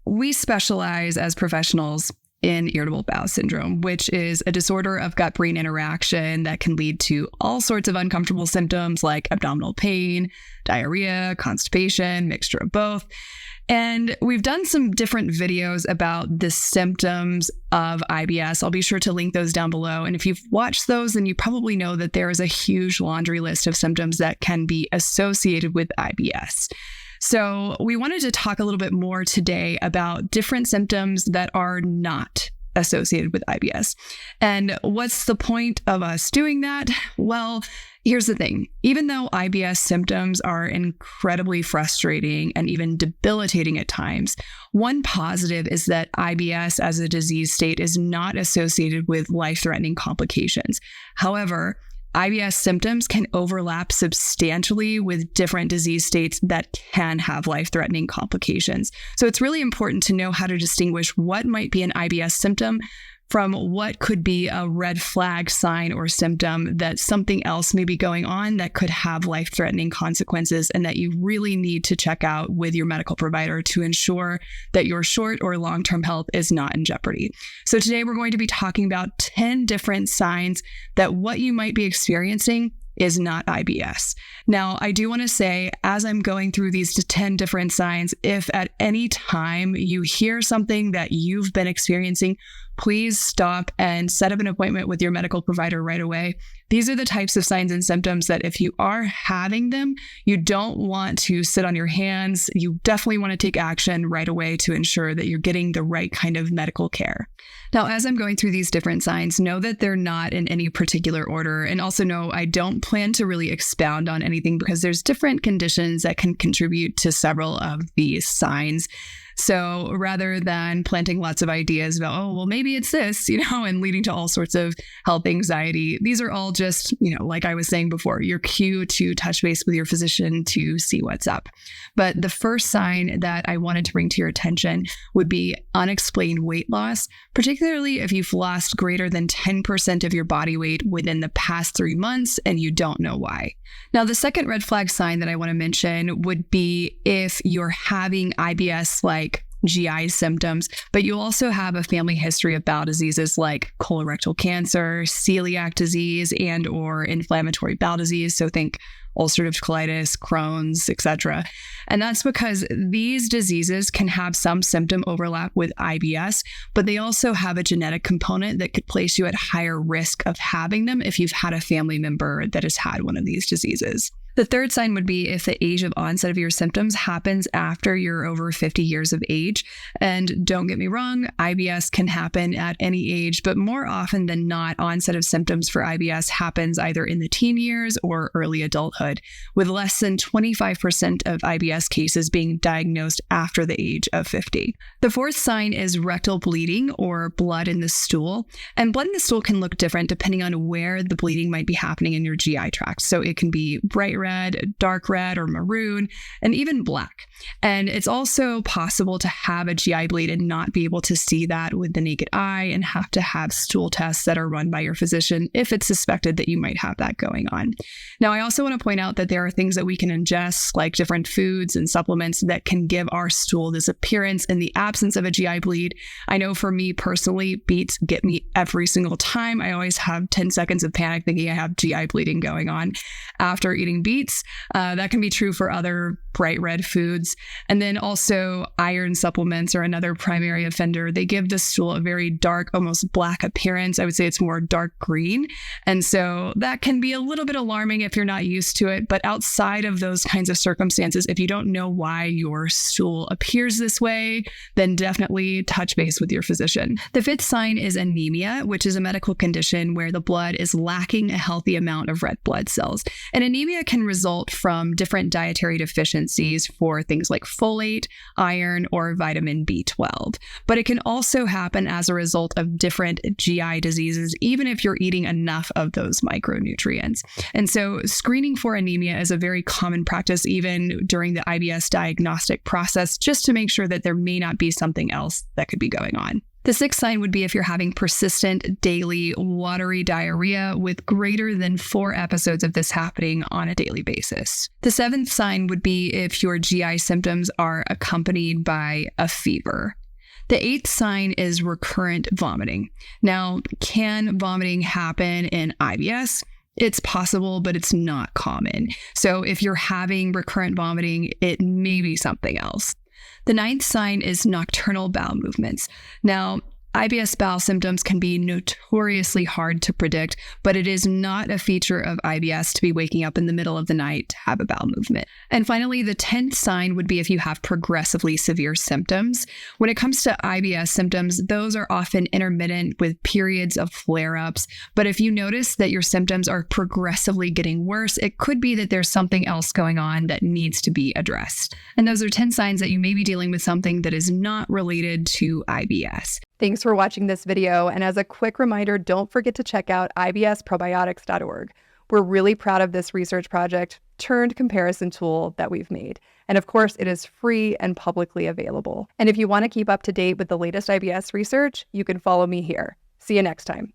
We specialize as professionals in irritable bowel syndrome, which is a disorder of gut-brain interaction that can lead to all sorts of uncomfortable symptoms like abdominal pain, diarrhea, constipation, mixture of both. And we've done some different videos about the symptoms of IBS. I'll be sure to link those down below. And if you've watched those, then you probably know that there is a huge laundry list of symptoms that can be associated with IBS. So we wanted to talk a little bit more today about different symptoms that are not associated with IBS. And what's the point of us doing that? Well, here's the thing. Even though IBS symptoms are incredibly frustrating and even debilitating at times, one positive is that IBS as a disease state is not associated with life-threatening complications. However, IBS symptoms can overlap substantially with different disease states that can have life-threatening complications. So it's really important to know how to distinguish what might be an IBS symptom from what could be a red flag sign or symptom that something else may be going on that could have life-threatening consequences and that you really need to check out with your medical provider to ensure that your short or long-term health is not in jeopardy. So today we're going to be talking about 10 different signs that what you might be experiencing is not IBS. Now, I do want to say, as I'm going through these 10 different signs, if at any time you hear something that you've been experiencing, please stop and set up an appointment with your medical provider right away. These are the types of signs and symptoms that if you are having them, you don't want to sit on your hands. You definitely want to take action right away to ensure that you're getting the right kind of medical care. Now, as I'm going through these different signs, know that they're not in any particular order. And also know I don't plan to really expound on anything because there's different conditions that can contribute to several of these signs. So rather than planting lots of ideas about, oh, well, maybe it's this, and leading to all sorts of health anxiety, these are all just, like I was saying before, your cue to touch base with your physician to see what's up. But the first sign that I wanted to bring to your attention would be unexplained weight loss, particularly if you've lost greater than 10% of your body weight within the past 3 months and you don't know why. Now, the second red flag sign that I want to mention would be if you're having IBS like GI symptoms, but you also have a family history of bowel diseases like colorectal cancer, celiac disease, and or inflammatory bowel disease. So think ulcerative colitis, Crohn's, etc. And that's because these diseases can have some symptom overlap with IBS, but they also have a genetic component that could place you at higher risk of having them if you've had a family member that has had one of these diseases. The third sign would be if the age of onset of your symptoms happens after you're over 50 years of age. And don't get me wrong, IBS can happen at any age, but more often than not, onset of symptoms for IBS happens either in the teen years or early adulthood, with less than 25% of IBS cases being diagnosed after the age of 50. The fourth sign is rectal bleeding or blood in the stool. And blood in the stool can look different depending on where the bleeding might be happening in your GI tract. So it can be bright red, dark red, or maroon, and even black. And it's also possible to have a GI bleed and not be able to see that with the naked eye and have to have stool tests that are run by your physician if it's suspected that you might have that going on. Now, I also want to point out that there are things that we can ingest, like different foods and supplements that can give our stool this appearance in the absence of a GI bleed. I know for me personally, beets get me every single time. I always have 10 seconds of panic thinking I have GI bleeding going on after eating beets. That can be true for other bright red foods. And then also iron supplements are another primary offender. They give the stool a very dark, almost black appearance. I would say it's more dark green. And so that can be a little bit alarming if you're not used to it. But outside of those kinds of circumstances, if you don't know why your stool appears this way, then definitely touch base with your physician. The fifth sign is anemia, which is a medical condition where the blood is lacking a healthy amount of red blood cells. And anemia can result from different dietary deficiencies for things like folate, iron, or vitamin B12. But it can also happen as a result of different GI diseases, even if you're eating enough of those micronutrients. And so screening for anemia is a very common practice, even during the IBS diagnostic process, just to make sure that there may not be something else that could be going on. The sixth sign would be if you're having persistent daily watery diarrhea with greater than 4 episodes of this happening on a daily basis. The seventh sign would be if your GI symptoms are accompanied by a fever. The eighth sign is recurrent vomiting. Now, can vomiting happen in IBS? It's possible, but it's not common. So if you're having recurrent vomiting, it may be something else. The ninth sign is nocturnal bowel movements. Now, IBS bowel symptoms can be notoriously hard to predict, but it is not a feature of IBS to be waking up in the middle of the night to have a bowel movement. And finally, the 10th sign would be if you have progressively severe symptoms. When it comes to IBS symptoms, those are often intermittent with periods of flare-ups. But if you notice that your symptoms are progressively getting worse, it could be that there's something else going on that needs to be addressed. And those are 10 signs that you may be dealing with something that is not related to IBS. Thanks for watching this video, and as a quick reminder, don't forget to check out ibsprobiotics.org. We're really proud of this research project turned comparison tool that we've made. And of course, it is free and publicly available. And if you want to keep up to date with the latest IBS research, you can follow me here. See you next time.